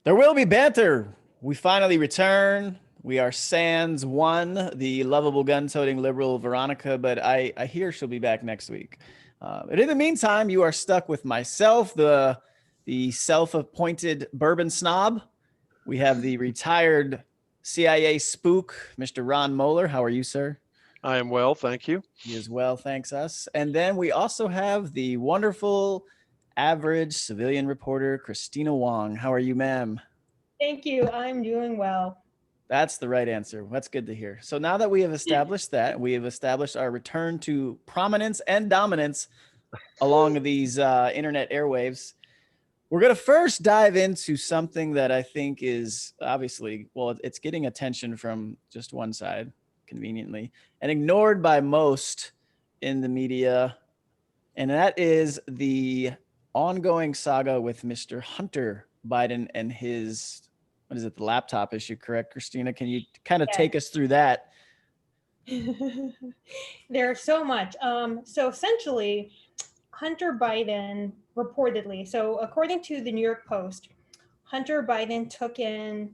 There will be banter. We finally return. We are sans one, the lovable gun-toting liberal Veronica, but I hear she'll be back next week. But in the meantime, you are stuck with myself, the self-appointed bourbon snob. We have the retired CIA spook, Mr. Ron Moeller. How are you, sir? I am well, thank you. He is well, thanks us. And then we also have the wonderful average civilian reporter, Christina Wong. How are you, ma'am? Thank you. I'm doing well. That's the right answer. That's good to hear. So now that we have established that, we have established our return to prominence and dominance along these internet airwaves. We're going to first dive into something that I think is obviously, well, it's getting attention from just one side, conveniently, and ignored by most in the media. And that is the ongoing saga with Mr. Hunter Biden and his, what is it, the laptop issue, correct, Christina? Can you kind of take us through that? There's so much. So essentially, Hunter Biden reportedly, so according to the New York Post, Hunter Biden took in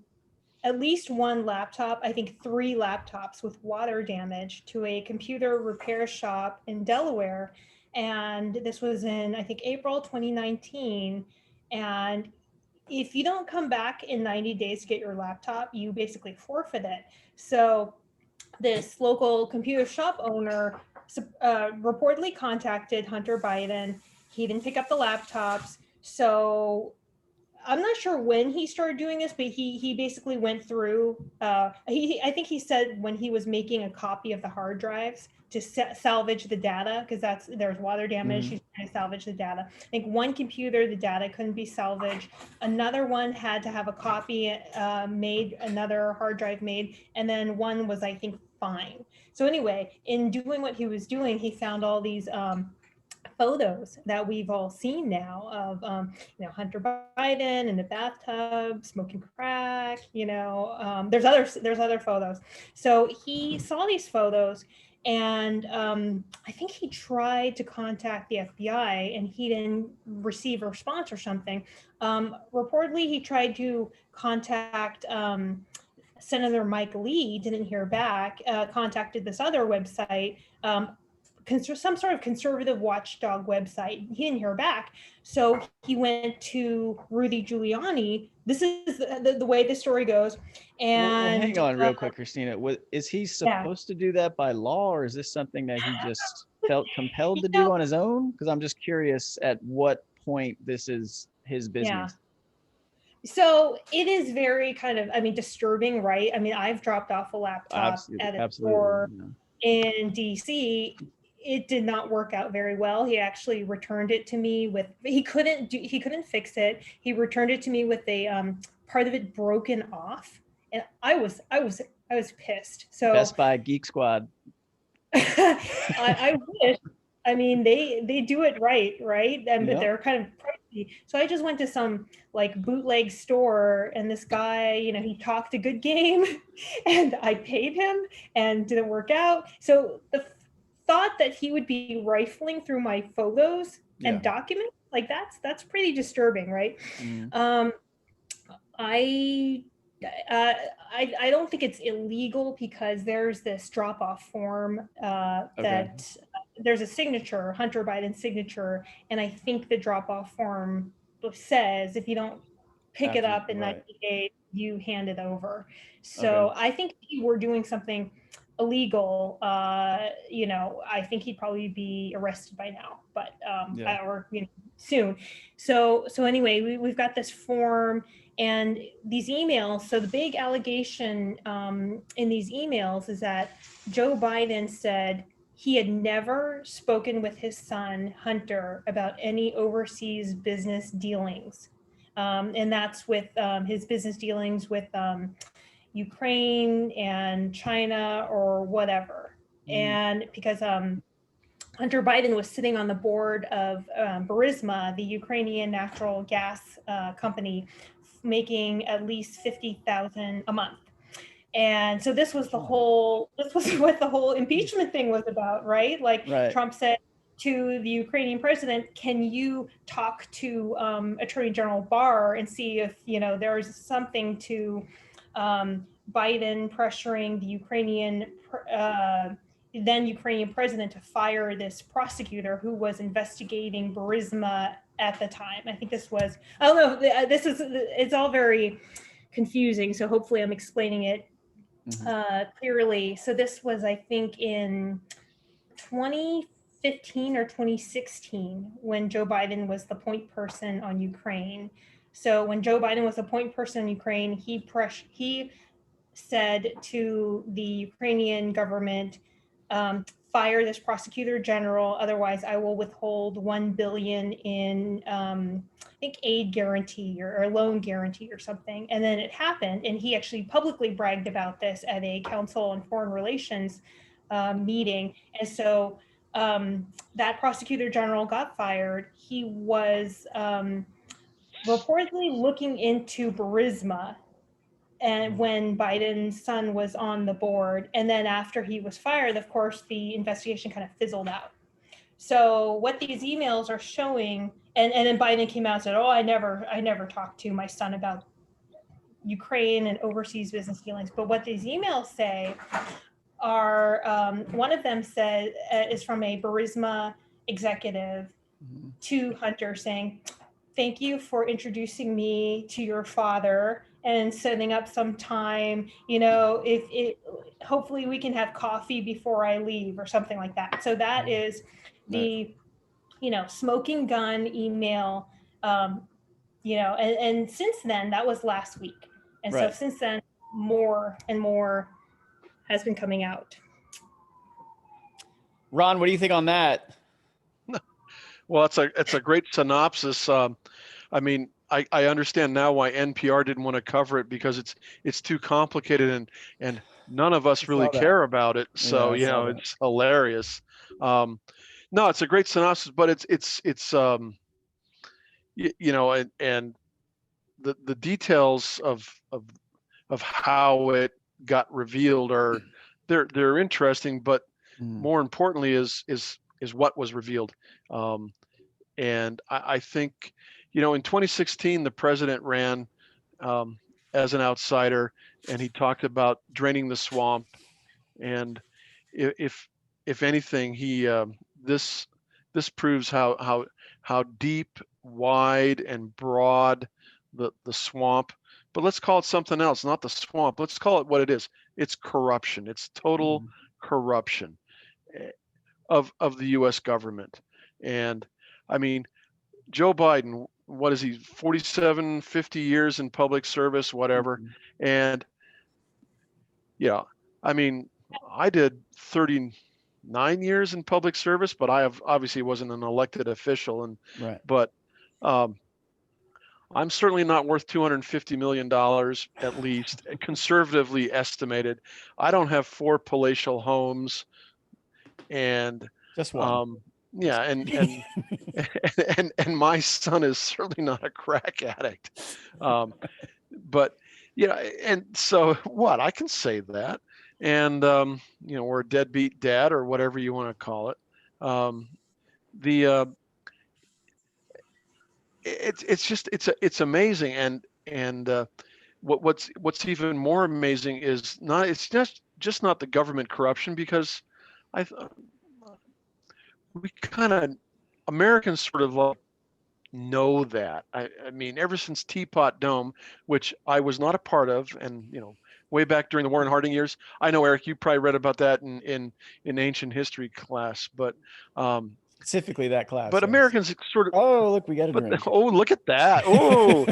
at least one laptop, I think three laptops with water damage to a computer repair shop in Delaware. And this was in, I think, April 2019. And if you don't come back in 90 days to get your laptop, you basically forfeit it. So this local computer shop owner reportedly contacted Hunter Biden. He didn't pick up the laptops. So I'm not sure when he started doing this, but he basically went through. I think he said when he was making a copy of the hard drives to salvage the data, because there's water damage. He's trying to salvage the data. I think one computer, the data couldn't be salvaged. Another one had to have a copy made, another hard drive made, and then one was, I think, fine. So anyway, in doing what he was doing, he found all these photos that we've all seen now of Hunter Biden in the bathtub smoking crack. There's other photos. So he saw these photos, and I think he tried to contact the FBI and he didn't receive a response or something. Reportedly, he tried to contact Senator Mike Lee, didn't hear back. Contacted this other website, some sort of conservative watchdog website. He didn't hear back. So he went to Rudy Giuliani. This is the way the story goes. And hang on real quick, Christina. Is he supposed to do that by law, or is this something that he just felt compelled to do on his own? Because I'm just curious at what point this is his business. Yeah. So it is very kind of, disturbing, right? I've dropped off a laptop at a store in DC. It did not work out very well. He actually returned it to me with, he couldn't fix it. He returned it to me with a part of it broken off. And I was pissed. So Best Buy Geek Squad. I wish. They do it right? But they're kind of pricey. So I just went to some like bootleg store, and this guy, he talked a good game, and I paid him, and didn't work out. So the thought that he would be rifling through my photos and documents, like that's pretty disturbing, right? I don't think it's illegal because there's this drop-off form that there's a signature, Hunter Biden's signature, and I think the drop-off form says if you don't pick it up in 90 days, you hand it over. So I think if you were doing something illegal, I think he'd probably be arrested by now, but or soon. So anyway, we've got this form and these emails. So the big allegation in these emails is that Joe Biden said he had never spoken with his son Hunter about any overseas business dealings, and that's with his business dealings with Ukraine and China or whatever. And because Hunter Biden was sitting on the board of Burisma, the Ukrainian natural gas company, making at least $50,000 a month. And so this was what the whole impeachment thing was about, right? Like Trump said to the Ukrainian president, can you talk to Attorney General Barr and see if, there's something to Biden pressuring the then Ukrainian president to fire this prosecutor who was investigating Burisma at the time. I think this was, I don't know, it's all very confusing. So hopefully I'm explaining it clearly. So this was, I think, in 2015 or 2016 when Joe Biden was the point person on Ukraine. So when Joe Biden was the point person on Ukraine, he said to the Ukrainian government, fire this prosecutor general, otherwise I will withhold $1 billion in I think aid guarantee or loan guarantee or something. And then it happened, and he actually publicly bragged about this at a Council on Foreign Relations meeting. And so that prosecutor general got fired. He was reportedly looking into Burisma, and when Biden's son was on the board. And then after he was fired, of course, the investigation kind of fizzled out. So what these emails are showing, and then Biden came out and said, oh, I never talked to my son about Ukraine and overseas business dealings. But what these emails say are, one of them is from a Burisma executive to Hunter saying, thank you for introducing me to your father and setting up some time, hopefully we can have coffee before I leave or something like that. So that is the, smoking gun email, and since then, that was last week. And so since then, more and more has been coming out. Ron, what do you think on that? Well, it's a great synopsis. I mean, I understand now why NPR didn't want to cover it, because it's too complicated and none of us really care about it. So it's hilarious. No, it's a great synopsis, but it's and the details of how it got revealed are they're interesting, but more importantly is what was revealed. And I think, in 2016, the president ran as an outsider, and he talked about draining the swamp. And if anything, he this proves how deep, wide, and broad the swamp. But let's call it something else, not the swamp. Let's call it what it is. It's corruption. It's total corruption of the U.S. government. And I mean, Joe Biden, what is he, 47, 50 years in public service, whatever. And I mean, I did 39 years in public service, but I obviously wasn't an elected official. But I'm certainly not worth $250 million, at least, conservatively estimated. I don't have 4 palatial homes, and just one. And my son is certainly not a crack addict. But and so what, I can say that. And we're a deadbeat dad, or whatever you want to call it. It's amazing. And what's even more amazing is it's just not the government corruption, because we kind of, Americans sort of like know that. I mean, ever since Teapot Dome, which I was not a part of, and way back during the Warren Harding years. I know, Eric, you probably read about that in ancient history class, but specifically that class. But Americans sort of. Oh, look, we got a drink. Oh, look at that! Oh,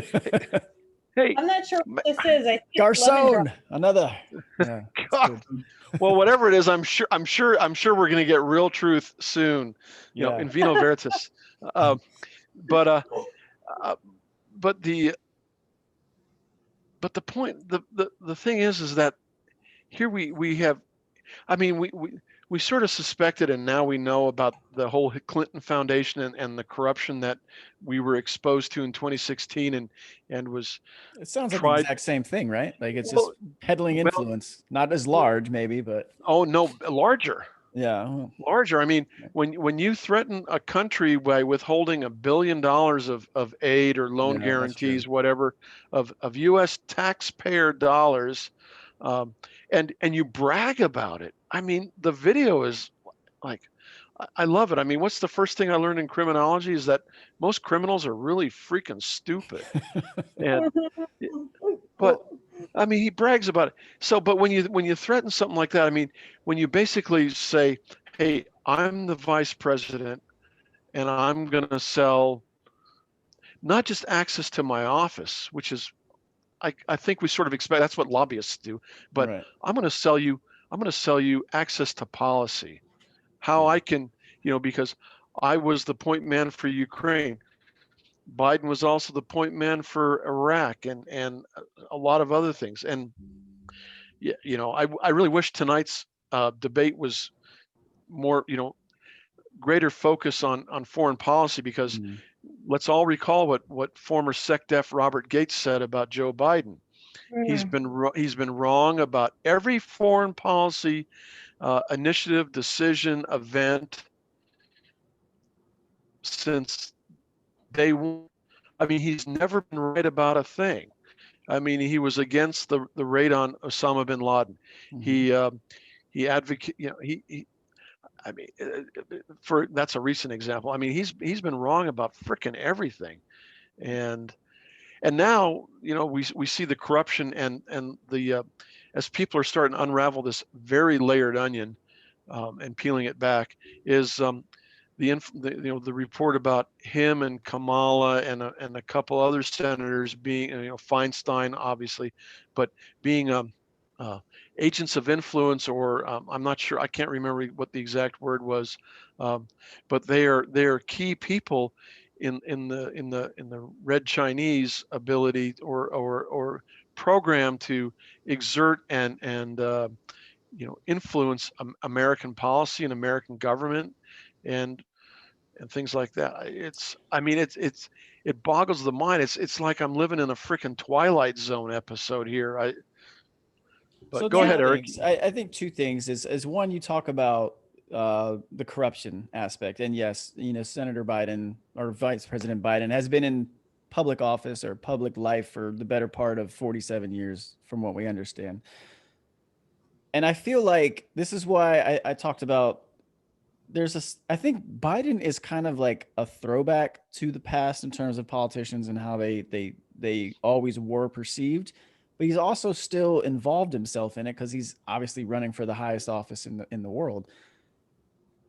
hey, I'm not sure what this is. I think Garcon, another. Yeah, well, whatever it is, I'm sure we're going to get real truth soon. In vino veritas. But the point, the thing is that here we have, I mean, we sort of suspected, and now we know about the whole Clinton Foundation and the corruption that we were exposed to in 2016 and was. It sounds like the exact same thing, right? Like it's just peddling influence, not as large maybe, but. Oh no, larger. Yeah. Larger. I mean, when you threaten a country by withholding $1 billion of aid or loan Yeah, that's true. guarantees, whatever, of U.S. taxpayer dollars, and you brag about it. I mean, the video is like, I love it. I mean, what's the first thing I learned in criminology is that most criminals are really freaking stupid. And but I mean, he brags about it. So, but when you threaten something like that, I mean, when you basically say, "Hey, I'm the vice president, and I'm going to sell not just access to my office, which is I think we sort of expect that's what lobbyists do, but Right. I'm going to sell you access to policy. How Yeah. I can, because I was the point man for Ukraine. Biden was also the point man for Iraq and a lot of other things. And I really wish tonight's debate was more, greater focus on foreign policy, because Mm. let's all recall what former SecDef Robert Gates said about Joe Biden. He's been wrong about every foreign policy initiative, decision, event since day one. I mean, he's never been right about a thing. I mean, he was against the raid on Osama bin Laden. Mhm. He advocate, I mean, for that's a recent example. I mean, he's been wrong about frickin' everything, and now we see the corruption and the as people are starting to unravel this very layered onion, and peeling it back, is the report about him and Kamala and a couple other senators being, Feinstein obviously, but being uh, agents of influence, or I'm not sure, I can't remember what the exact word was, um, but they are key people in the Red Chinese ability or program to exert and influence American policy and American government, and things like that. It boggles the mind. It's like I'm living in a freaking Twilight Zone episode here. So But go two ahead, Yeah. Eric. things. I think two things is one, you talk about the corruption aspect, and yes, Senator Biden or Vice President Biden has been in public office or public life for the better part of 47 years, from what we understand. And I feel like this is why I talked about I think Biden is kind of like a throwback to the past in terms of politicians and how they always were perceived, but he's also still involved himself in it because he's obviously running for the highest office in the world.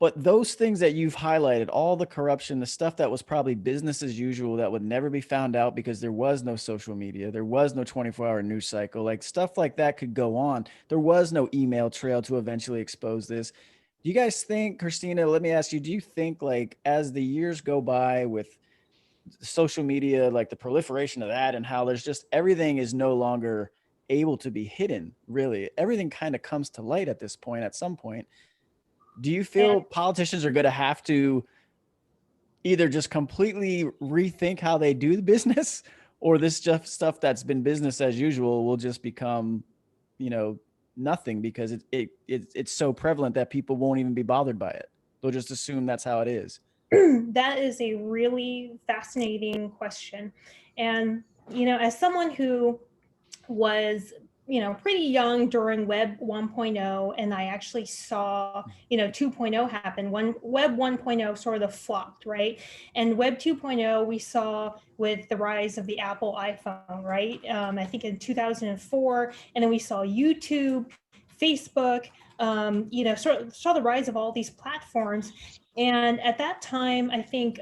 But those things that you've highlighted, all the corruption, the stuff that was probably business as usual that would never be found out because there was no social media, there was no 24-hour news cycle, like stuff like that could go on. There was no email trail to eventually expose this. Do you guys think, Christina, let me ask you, do you think like as the years go by with social media, like the proliferation of that and how there's just everything is no longer able to be hidden, really? Everything kind of comes to light at this point, at some point. Do you feel And politicians are going to have to either just completely rethink how they do the business, or this just stuff that's been business as usual will just become, nothing because it's so prevalent that people won't even be bothered by it. They'll just assume that's how it is. that is a really fascinating question. And, as someone who was pretty young during web 1.0, and I actually saw 2.0 happen. When web 1.0 sort of flopped, right? And web 2.0 we saw with the rise of the Apple iPhone, right? I think in 2004, and then we saw YouTube, Facebook, sort of saw the rise of all these platforms. And at that time, I think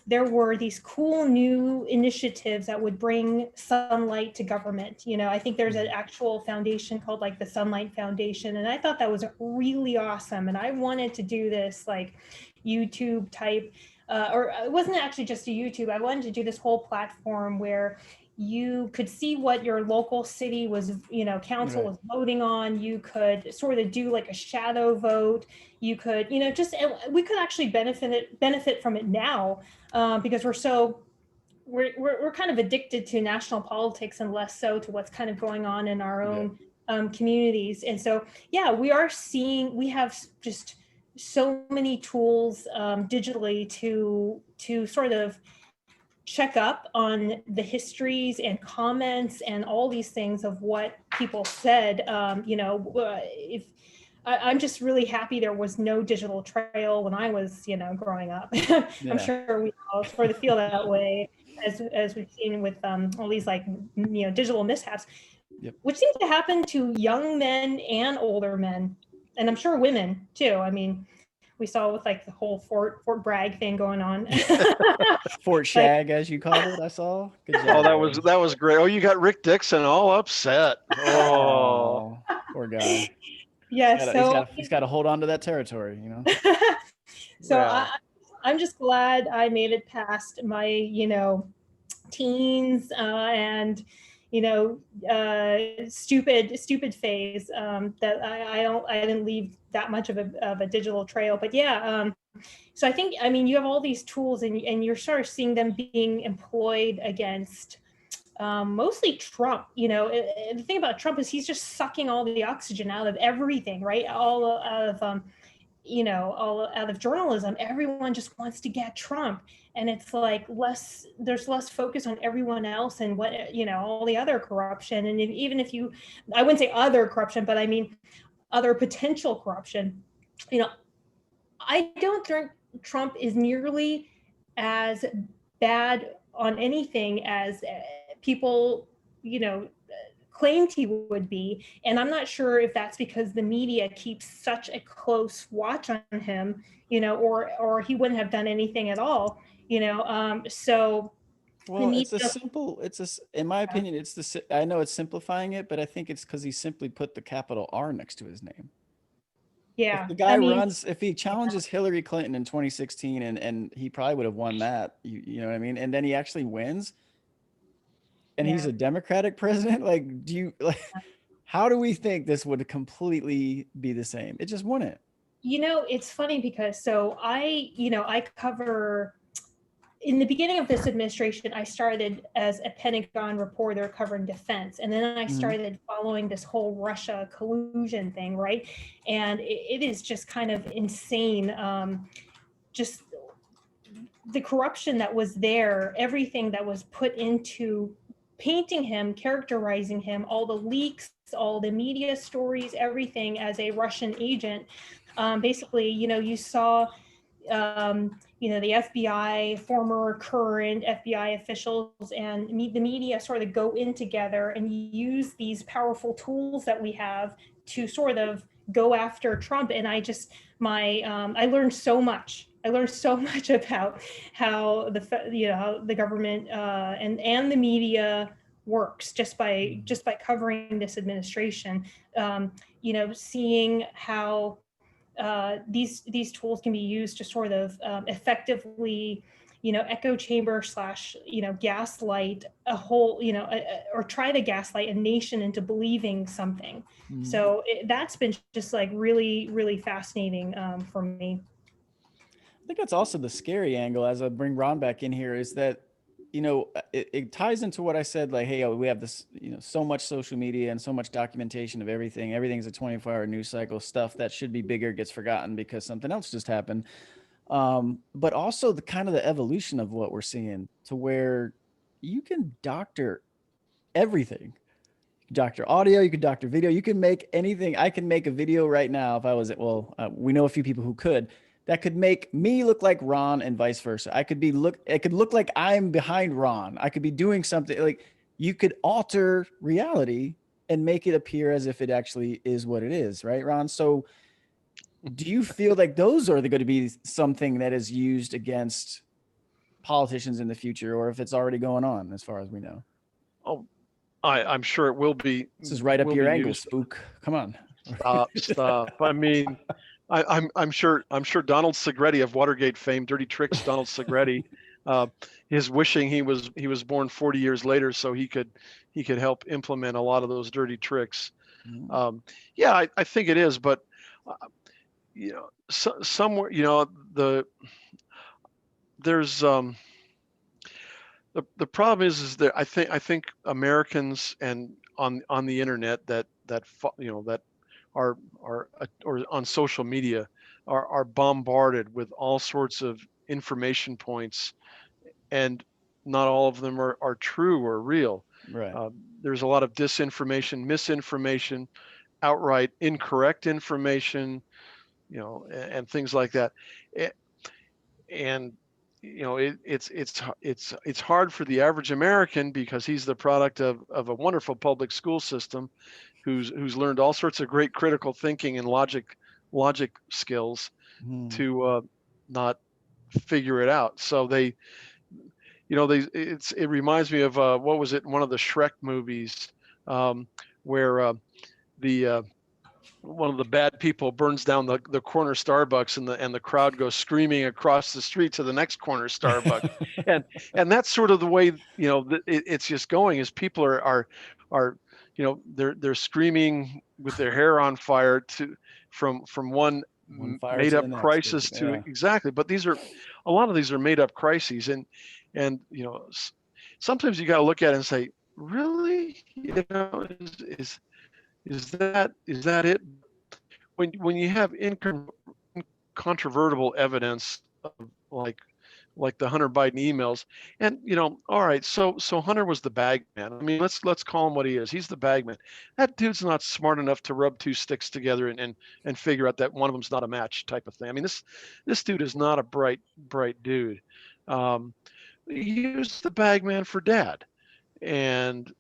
there were these cool new initiatives that would bring sunlight to government. I think there's an actual foundation called like the Sunlight Foundation. And I thought that was really awesome. And I wanted to do this like YouTube type, or it wasn't actually just a YouTube. I wanted to do this whole platform where you could see what your local city was, council Right. was voting on. You could sort of do like a shadow vote. You could, we could actually benefit from it now, because we're kind of addicted to national politics and less so to what's kind of going on in our Yeah. own communities. And so, yeah, we have just so many tools digitally to sort of check up on the histories and comments and all these things of what people said. If I'm just really happy there was no digital trail when I was, growing up. I'm sure we all sort of feel that way as we've seen with all these digital mishaps, which seems to happen to young men and older men, and I'm sure women too. I mean, we saw with the whole Fort Bragg thing going on. Fort Shag, as you called it, I saw. Good job. Oh, that was great. Oh, you got Rick Dixon all upset. Oh, poor guy. Yeah, he's got to hold on to that territory, So yeah. I'm just glad I made it past my, teens and stupid phase, that I didn't leave that much of a digital trail. But yeah, so I mean you have all these tools and you're sort of seeing them being employed against mostly Trump. The thing about Trump is he's just sucking all the oxygen out of everything, right? All out of journalism. Everyone just wants to get Trump, and it's there's less focus on everyone else and what, all the other corruption. And I wouldn't say other corruption, but I mean other potential corruption. I don't think Trump is nearly as bad on anything as people, claimed he would be. And I'm not sure if that's because the media keeps such a close watch on him, or he wouldn't have done anything at all, so. Well, in my opinion, I know it's simplifying it, but I think it's because he simply put the capital R next to his name. Yeah. If the guy if he challenges Hillary Clinton in 2016 and he probably would have won that, you know what I mean? And then he actually wins and he's a Democratic president. How do we think this would completely be the same? It just wouldn't. It's funny because I cover, in the beginning of this administration, I started as a Pentagon reporter covering defense. And then I started following this whole Russia collusion thing, right? And it is just kind of insane. Just the corruption that was there, everything that was put into painting him, characterizing him, all the leaks, all the media stories, everything as a Russian agent. Basically, you saw the FBI, former, current FBI officials and the media sort of go in together and use these powerful tools that we have to sort of go after Trump. And I learned so much. I learned so much about how the government and the media works just by covering this administration. Seeing how these tools can be used to sort of effectively, echo chamber / gaslight a whole, or try to gaslight a nation into believing something. So that's been just really, really fascinating for me. I think that's also the scary angle, as I bring Ron back in here, is that, it ties into what I said, hey, we have this, so much social media and so much documentation of everything. Everything's a 24-hour news cycle. Stuff that should be bigger gets forgotten because something else just happened. But also the kind of the evolution of what we're seeing to where you can doctor everything. You can doctor audio, you can doctor video, you can make anything. I can make a video right now if I was we know a few people who could. That could make me look like Ron and vice versa. It could look like I'm behind Ron. I could be doing something you could alter reality and make it appear as if it actually is what it is, right, Ron? So do you feel like those are going to be something that is used against politicians in the future, or if it's already going on as far as we know? Oh, I'm sure it will be. This is right up your angle, Spook. Come on. Stop. I mean, I'm sure Donald Segretti of Watergate fame, Dirty Tricks, Donald Segretti, is wishing he was born 40 years later so he could help implement a lot of those dirty tricks. Yeah, I think it is, but somewhere, there's the problem is that I think Americans and on the internet that that are or on social media are bombarded with all sorts of information points, and not all of them are true or real. Right. There's a lot of disinformation, misinformation, outright incorrect information, and things like that. A- And it's hard for the average American, because he's the product of a wonderful public school system, who's learned all sorts of great critical thinking and logic skills, to not figure it out. So it reminds me of what was it, one of the Shrek movies, where the one of the bad people burns down the corner Starbucks, and the crowd goes screaming across the street to the next corner Starbucks. and that's sort of the way, it's just going, is people are they're screaming with their hair on fire from one One fire made to up the next, crisis to yeah. exactly. But a lot of these are made up crises, and sometimes you got to look at it and say, really, is that it? When you have incontrovertible evidence of, like the Hunter Biden emails, and all right, so Hunter was the bag man. I mean, let's call him what he is. He's the bag man. That dude's not smart enough to rub two sticks together and figure out that one of them's not a match, type of thing. I mean, this dude is not a bright dude. He was the bag man for dad, and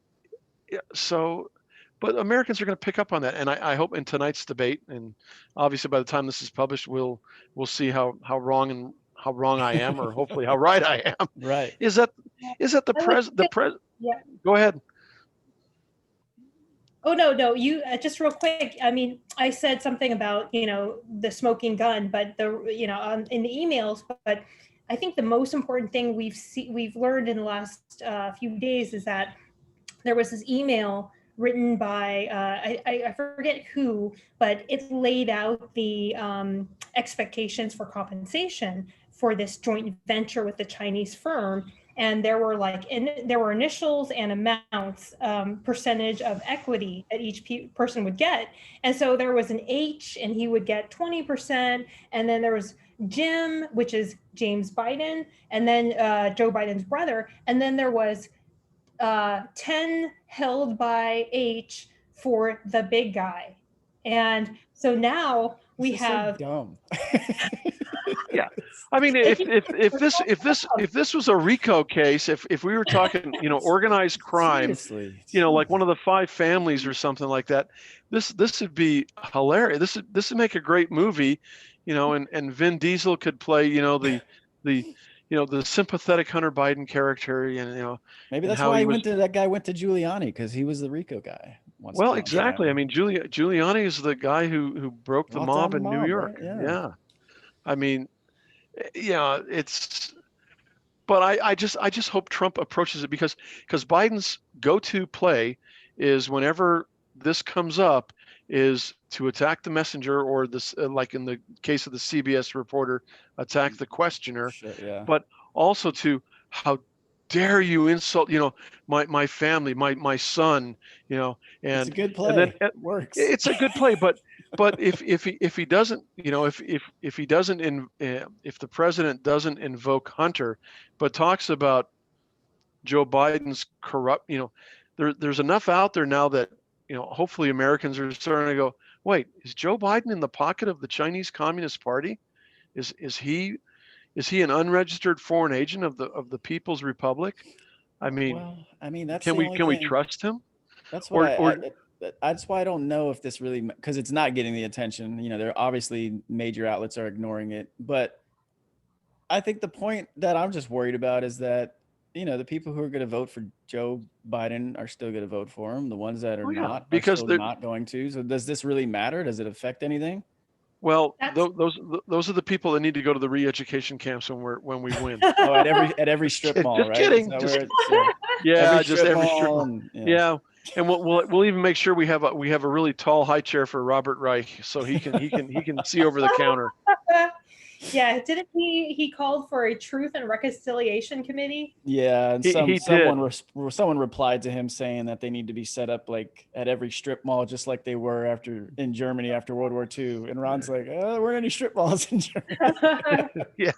so. But Americans are going to pick up on that, and I hope in tonight's debate, and obviously by the time this is published, we'll see how wrong I am, or hopefully how right I am. Right. Is that the president? Yeah. Go ahead. Oh, no, you just real quick. I mean, I said something about, the smoking gun, but in the emails, but I think the most important thing we've learned in the last few days is that there was this email written by, I forget who, but it laid out the expectations for compensation for this joint venture with the Chinese firm. And there were there were initials and amounts, percentage of equity that each person would get. And so there was an H, and he would get 20%. And then there was Jim, which is James Biden, and then Joe Biden's brother. And then there was 10 held by H for the big guy. And so now we have so dumb. Yeah. I mean, if this was a RICO case, if we were talking, organized crime, Seriously. like one of the 5 families or something like that, this would be hilarious. This would make a great movie, and Vin Diesel could play, the sympathetic Hunter Biden character, maybe and that's how why he that guy went to Giuliani, because he was the RICO guy. Well, exactly. I mean, Giuliani is the guy who broke the mob in New York. Right? Yeah. I mean, but I just hope Trump approaches it, because Biden's go-to play is, whenever this comes up, is to attack the messenger, or this, like in the case of the CBS reporter, attack the questioner. Sure, yeah. But also to, how dare you insult, my family, my son, and it's a good play. And then it works. It's a good play, but if he doesn't, if he doesn't, if the president doesn't invoke Hunter, but talks about Joe Biden's corrupt, there's enough out there now that, hopefully Americans are starting to go, wait, is Joe Biden in the pocket of the Chinese Communist Party? Is he an unregistered foreign agent of the People's Republic? I mean, that's can we trust him? That's what that's why I don't know if this really, because it's not getting the attention. There obviously major outlets are ignoring it, but I think the point that I'm just worried about is that, the people who are going to vote for Joe Biden are still going to vote for him. The ones that are not, because they're not going to. So does this really matter? Does it affect anything? Well, those are the people that need to go to the re-education camps when we win. Oh, at every strip mall, just right? Kidding. Yeah, Just every strip mall. And we'll even make sure we have a really tall high chair for Robert Reich, so he can see over the counter. Yeah, didn't he called for a truth and reconciliation committee? Yeah, and He someone did. someone replied to him saying that they need to be set up like at every strip mall, just like they were in Germany after World War II. And Ron's like, there weren't any strip malls in Germany. Yeah,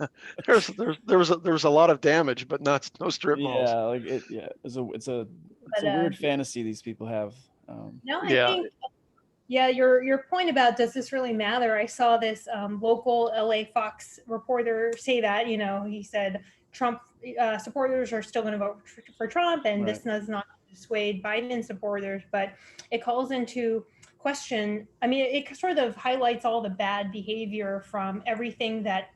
there was a lot of damage, but no strip malls. Yeah, like yeah, it's But a weird fantasy these people have. no, I Yeah, think yeah, your point about does this really matter? I saw this local LA Fox reporter say that, he said Trump supporters are still going to vote for Trump, and Right. this does not dissuade Biden supporters, but it calls into question. I mean, it sort of highlights all the bad behavior from everything that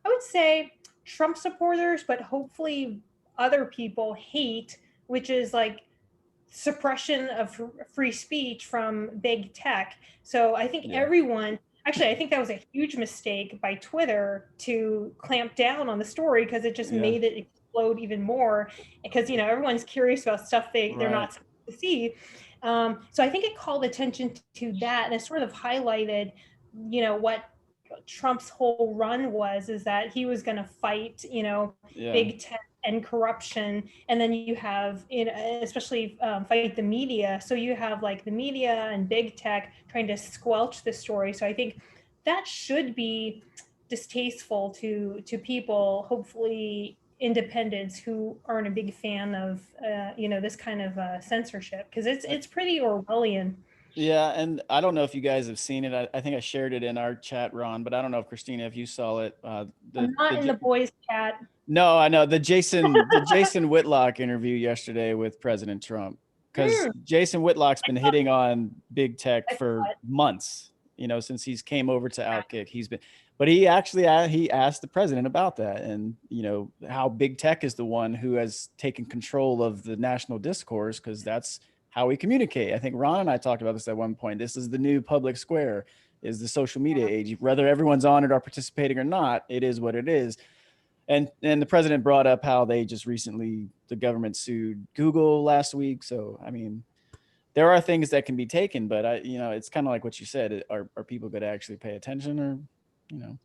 I would say Trump supporters, but hopefully other people hate, which is like suppression of free speech from big tech. So I think Yeah. everyone, actually, I think that was a huge mistake by Twitter to clamp down on the story because it just Yeah. made it explode even more. Because everyone's curious about stuff they're not supposed to see. So I think it called attention to that, and it sort of highlighted, what Trump's whole run was, is that he was going to fight, Yeah. big tech and corruption, and then you have, especially fight the media. So you have like the media and big tech trying to squelch the story. So I think that should be distasteful to people, hopefully independents who aren't a big fan of this kind of censorship, because it's pretty Orwellian. Yeah, and I don't know if you guys have seen it. I think I shared it in our chat, Ron, but I don't know if Christina, if you saw it. I'm not in the boys' chat. No, I know the Jason Whitlock interview yesterday with President Trump, because Jason Whitlock's been hitting on big tech for months, since he's came over to Outkick. But he actually he asked the president about that, and how big tech is the one who has taken control of the national discourse, because that's how we communicate. I think Ron and I talked about this at one point. This is the new public square, is the social media age. Whether everyone's on it or participating or not, it is what it is. And the president brought up how they just recently, the government sued Google last week. So, I mean, there are things that can be taken, but it's kind of like what you said. Are people going to actually pay attention, or,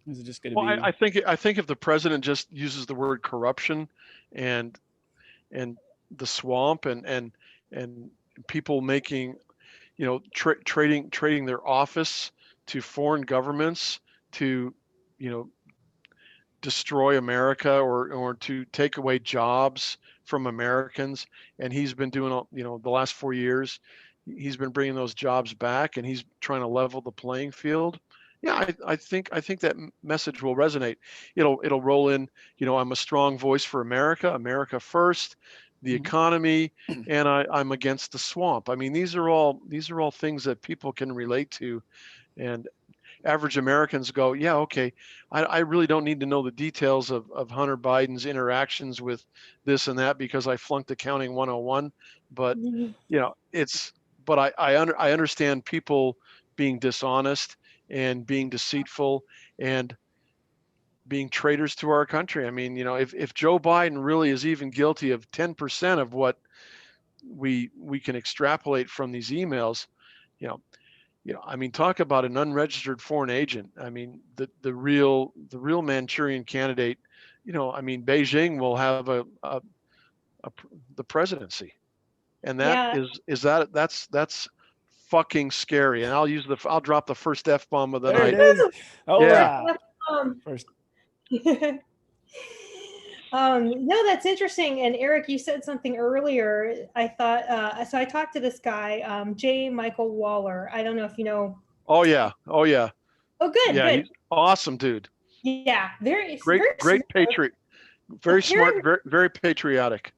is it just going to well, be? I think if the president just uses the word corruption and the swamp and people making, trading their office to foreign governments to, destroy America or to take away jobs from Americans. And he's been doing, the last 4 years, he's been bringing those jobs back, and he's trying to level the playing field. Yeah, I think that message will resonate. It'll roll in. I'm a strong voice for America, America first, the economy, and I'm against the swamp. I mean, these are all things that people can relate to, and average Americans go, yeah, okay, I really don't need to know the details of Hunter Biden's interactions with this and that because I flunked accounting 101. But, I understand people being dishonest and being deceitful and being traitors to our country. I mean, if Joe Biden really is even guilty of 10% of what we can extrapolate from these emails, I mean, talk about an unregistered foreign agent. I mean, the real Manchurian candidate. I mean, Beijing will have the presidency, and that's fucking scary. And I'll drop the first F-bomb of the There it night. is. Oh Yeah. First. No, that's interesting. And Eric, you said something earlier. I thought so. I talked to this guy, J. Michael Waller. I don't know if you know. Oh yeah. Oh, good. Yeah, Good. he's awesome, dude. Yeah, very Great patriot. Very smart. Very patriotic.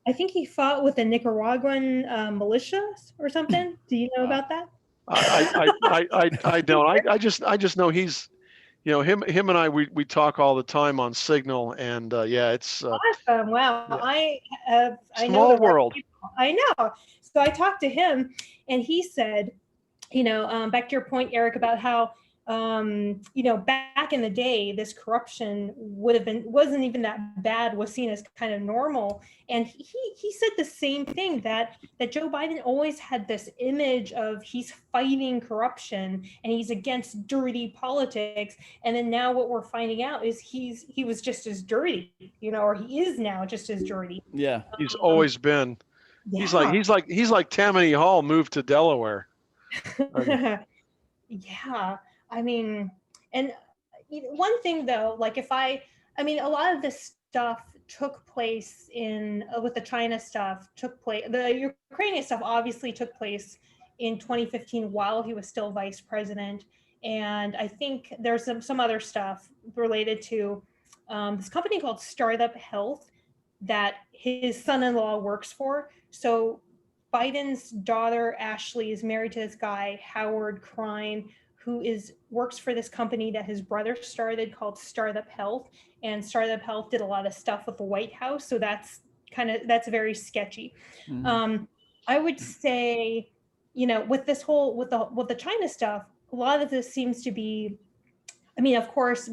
I think he fought with the Nicaraguan militias or something. Do you know about that? I don't. I just know he's. Him and I, we talk all the time on Signal, and it's awesome. Wow, yeah. I Small know world. I know. So I talked to him, and he said, back to your point, Eric, about how back in the day, this corruption wasn't even that bad, was seen as kind of normal. And he said the same thing, that Joe Biden always had this image of he's fighting corruption and he's against dirty politics. And then now what we're finding out is he was just as dirty, or he is now just as dirty. Yeah. He's always been. Yeah. He's like Tammany Hall moved to Delaware. Yeah. I mean, and one thing though, like a lot of this stuff took place with the China stuff the Ukrainian stuff obviously took place in 2015 while he was still vice president. And I think there's some other stuff related to this company called Startup Health that his son-in-law works for. So Biden's daughter, Ashley, is married to this guy, Howard Krein, who works for this company that his brother started called Startup Health. And Startup Health did a lot of stuff with the White House. So that's very sketchy. Mm-hmm. I would say, with this whole, with the China stuff, a lot of this seems to be, of course,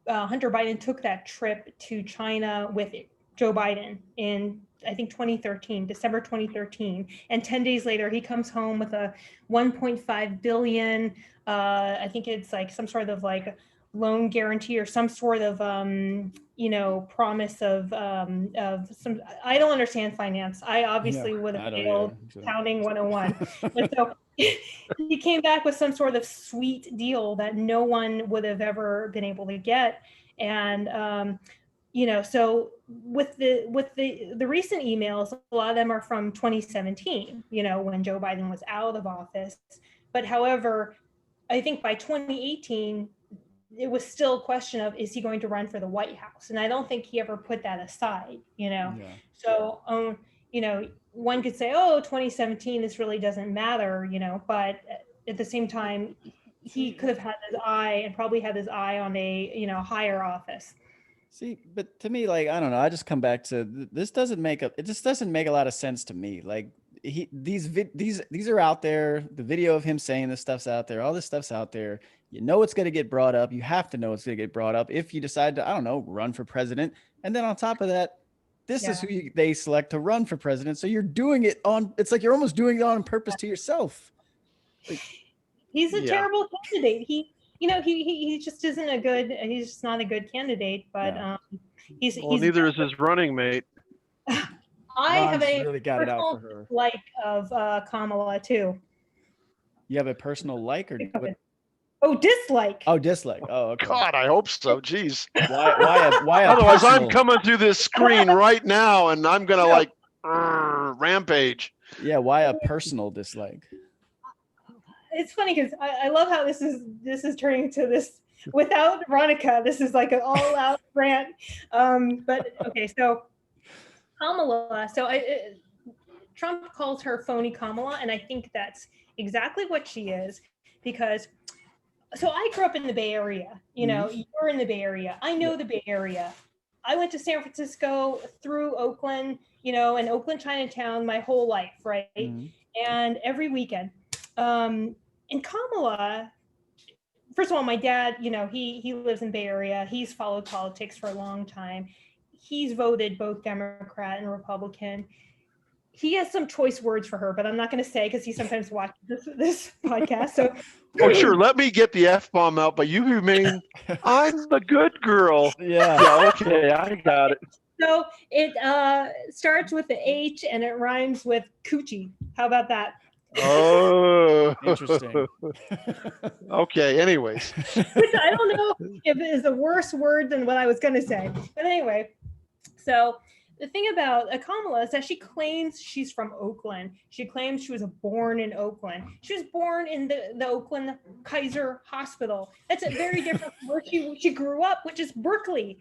Hunter Biden took that trip to China with Joe Biden in, I think, December 2013. And 10 days later, he comes home with a 1.5 billion, I think it's like some sort of like loan guarantee or some sort of, promise of some, I don't understand finance. I obviously would have failed accounting 101. And so he came back with some sort of sweet deal that no one would have ever been able to get. And, so with the recent emails, a lot of them are from 2017, when Joe Biden was out of office. But however, I think by 2018, it was still a question of, is he going to run for the White House? And I don't think he ever put that aside, Yeah. So, one could say, 2017, this really doesn't matter, but at the same time, he could have had his eye and probably had his eye on a, higher office. See, but to me, like, I don't know, I just come back to this it just doesn't make a lot of sense to me. Like these are out there. The video of him saying this stuff's out there. All this stuff's out there. It's going to get brought up. You have to know it's going to get brought up if you decide to, I don't know, run for president. And then on top of that, this is who they select to run for president. So you're doing it it's like you're almost doing it on purpose to yourself. Like, he's a terrible candidate. He just isn't he's just not a good candidate, but he's neither is his running mate. I have a really got it out for her. Like of Kamala too. You have a personal like or what? Oh, dislike. Oh, dislike. Oh, okay. God, I hope so. Jeez. Why otherwise I'm coming through this screen right now and I'm gonna rampage. Yeah, why a personal dislike? It's funny because I love how this is turning into this without Veronica. This is like an all-out rant. But okay, so Kamala. So Trump calls her phony Kamala, and I think that's exactly what she is. Because so I grew up in the Bay Area. You're in the Bay Area. I know the Bay Area. I went to San Francisco through Oakland, and Oakland Chinatown my whole life, right? Mm-hmm. And every weekend. And Kamala, first of all, my dad, he lives in Bay Area. He's followed politics for a long time. He's voted both Democrat and Republican. He has some choice words for her, but I'm not going to say because he sometimes watches this podcast. So, sure. Let me get the F-bomb out, but you remain, I'm the good girl. Yeah. Okay, I got it. So it starts with the H and it rhymes with coochie. How about that? Oh, interesting. Okay, anyways. Which I don't know if it is a worse word than what I was going to say. But anyway, so the thing about Kamala is that she claims she's from Oakland. She claims she was born in Oakland. She was born in the Oakland Kaiser Hospital. That's a very different from where she grew up, which is Berkeley.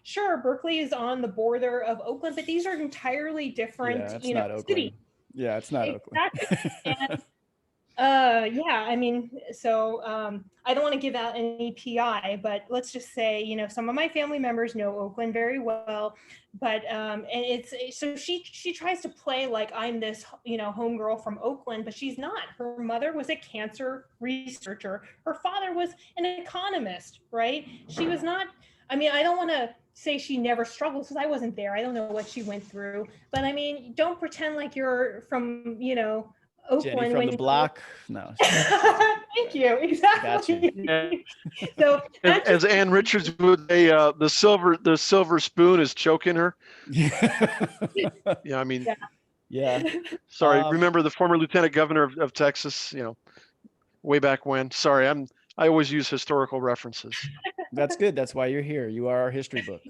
Sure, Berkeley is on the border of Oakland, but these are entirely different, cities. Yeah, it's not exactly. Oakland. Yeah, I mean, so I don't want to give out any PI, but let's just say, some of my family members know Oakland very well, but and so she tries to play like I'm this, homegirl from Oakland, but she's not. Her mother was a cancer researcher. Her father was an economist, right? She was not. I mean, I don't want to say she never struggled because I wasn't there. I don't know what she went through, but I mean, don't pretend like you're from, Jenny Oakland from when the you block. No. Thank you. Exactly. Yeah. So As Ann Richards would say, the silver spoon is choking her. Yeah, I mean, yeah. sorry. Remember the former lieutenant governor of Texas? Way back when. Sorry, I always use historical references. That's good. That's why you're here. You are our history book.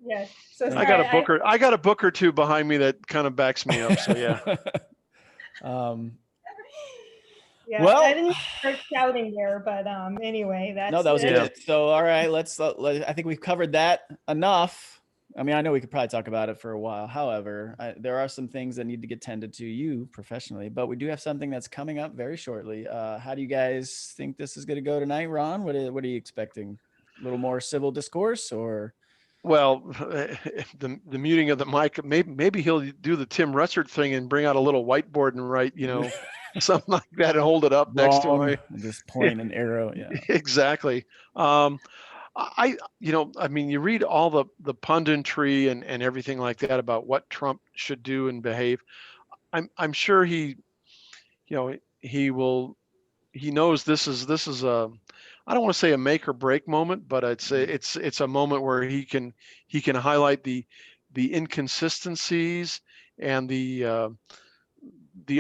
yes. So I sorry, got a book or two behind me that kind of backs me up. So yeah. yeah, well, I didn't even start shouting there, but anyway, that's no, that was Yeah. good. So, all right, I think we've covered that enough. I mean, I know we could probably talk about it for a while. However, there are some things that need to get tended to you professionally, but we do have something that's coming up very shortly. How do you guys think this is going to go tonight, Ron? What are you expecting? A little more civil discourse, or? Well, the muting of the mic, maybe he'll do the Tim Russert thing and bring out a little whiteboard and write, something like that and hold it up next to him. Just point an arrow. Yeah. Exactly. I mean, you read all the punditry and everything like that about what Trump should do and behave. I'm sure he knows this is a, I don't want to say a make or break moment, but it's a moment where he can highlight the inconsistencies and the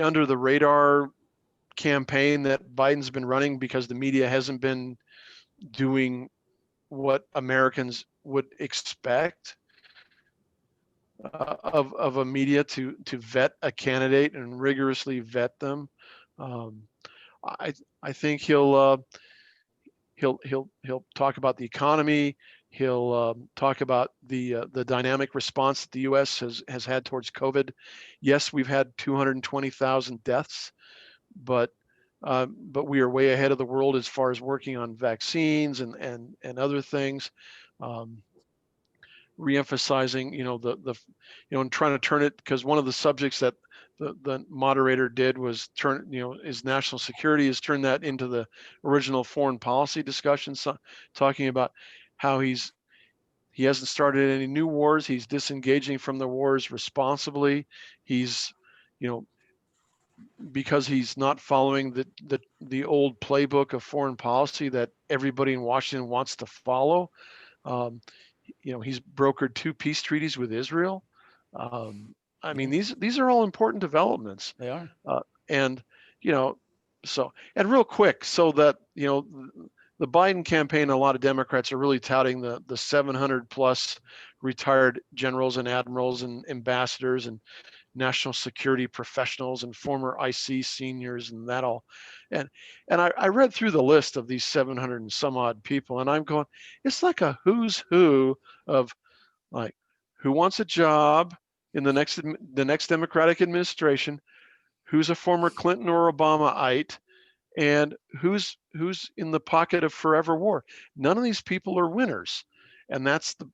under the radar campaign that Biden's been running because the media hasn't been doing what Americans would expect of a media to vet a candidate and rigorously vet them. I think he'll talk about the economy. He'll talk about the dynamic response that the U.S. has had towards COVID. Yes, we've had 220,000 deaths, but we are way ahead of the world as far as working on vaccines and other things. Reemphasizing, and trying to turn it, because one of the subjects that the moderator did was is national security, is turn that into the original foreign policy discussion, talking about how he hasn't started any new wars. He's disengaging from the wars responsibly. He's, because he's not following the old playbook of foreign policy that everybody in Washington wants to follow. He's brokered 2 peace treaties with Israel. I mean, these are all important developments. They are. And real quick, so that, the Biden campaign, a lot of Democrats are really touting the 700 plus retired generals and admirals and ambassadors and national security professionals and former IC seniors and that all. And I read through the list of these 700 and some odd people, and I'm going, it's like a who's who of, like, who wants a job in the next Democratic administration, who's a former Clinton or Obama-ite, and who's in the pocket of forever war. None of these people are winners. And that's the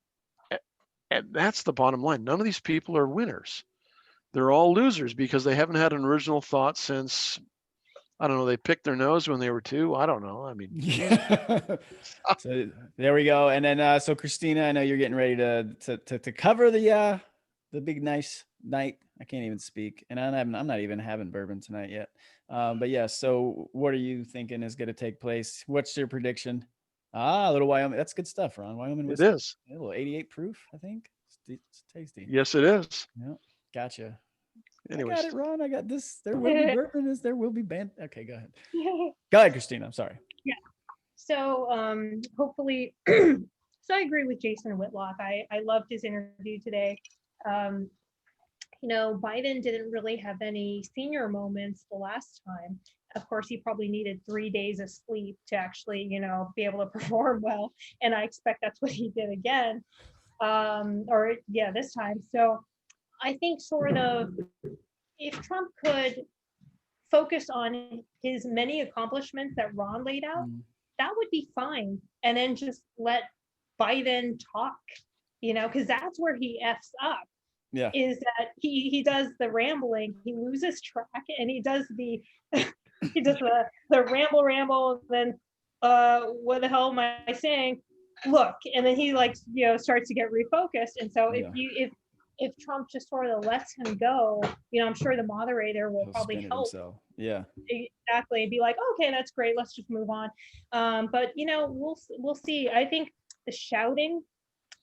bottom line. None of these people are winners. They're all losers because they haven't had an original thought since, I don't know, they picked their nose when they were 2. I don't know. I mean, so there we go. And then, so Christina, I know you're getting ready to cover the big nice night. I can't even speak, and I'm not even having bourbon tonight yet. But yeah, so what are you thinking is going to take place? What's your prediction? A little Wyoming. That's good stuff, Ron. Wyoming whiskey. It is. A little 88 proof, I think. It's tasty. Yes, it is. Yeah, gotcha. Anyways. I got it, Ron. I got this. There will be bourbon. There will be banter. Okay, go ahead. Go ahead, Christina. I'm sorry. Yeah. So hopefully, so I agree with Jason Whitlock. I loved his interview today. Biden didn't really have any senior moments the last time. Of course, he probably needed 3 days of sleep to actually, be able to perform well. And I expect that's what he did again. This time. So I think sort of, if Trump could focus on his many accomplishments that Ron laid out, that would be fine. And then just let Biden talk, because that's where he F's up. Yeah. Is that he does the rambling, he loses track, and he does the he does the ramble, then what the hell am I saying? Look, and then he starts to get refocused. And so if Trump just sort of lets him go, I'm sure the moderator will probably help. Yeah, exactly. Be like, okay, that's great. Let's just move on. But we'll see. I think the shouting.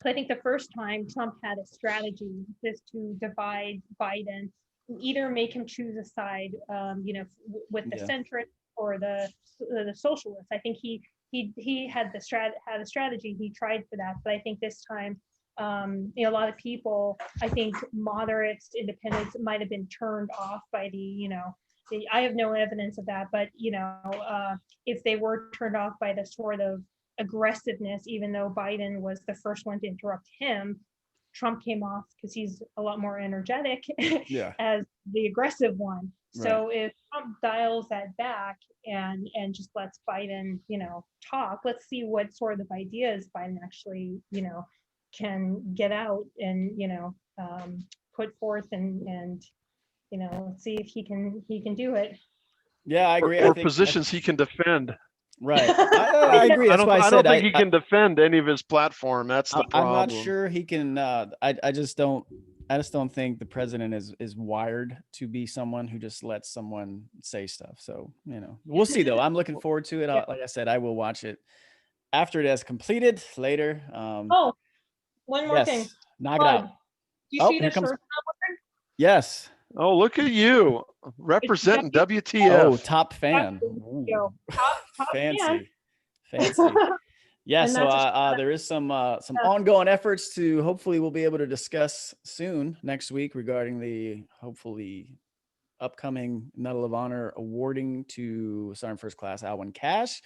I think the first time Trump had a strategy is to divide Biden, either make him choose a side, with the centrist or the socialists. I think he had a strategy. He tried for that, but I think this time, a lot of people, I think moderates, independents might have been turned off by I have no evidence of that, but if they were turned off by the sort of aggressiveness, even though Biden was the first one to interrupt him, Trump came off because he's a lot more energetic as the aggressive one. Right. So if Trump dials that back and just lets Biden, talk, let's see what sort of ideas Biden actually, can get out and, put forth and let's see if he can do it. Yeah, I agree. Or positions he can defend. Right. I agree. That's why I said I don't think he can defend any of his platform. That's the problem. I'm not sure he can. I just don't think the president is wired to be someone who just lets someone say stuff. So, we'll see though. I'm looking forward to it. Like I said, I will watch it after it has completed later. One more thing. Knock it out. Do you see the shirt? Yes. Oh, look at you representing WTF. Oh, top fan. Top fancy. Yeah. So there is some ongoing efforts to hopefully we'll be able to discuss soon next week regarding the hopefully upcoming Medal of Honor awarding to Sergeant First Class Alwyn Cash.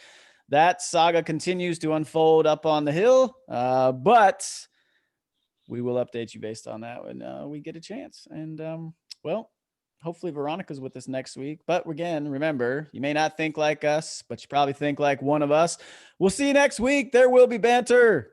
That saga continues to unfold up on the Hill, but we will update you based on that when we get a chance. And hopefully Veronica's with us next week. But again, remember, you may not think like us, but you probably think like one of us. We'll see you next week. There will be banter.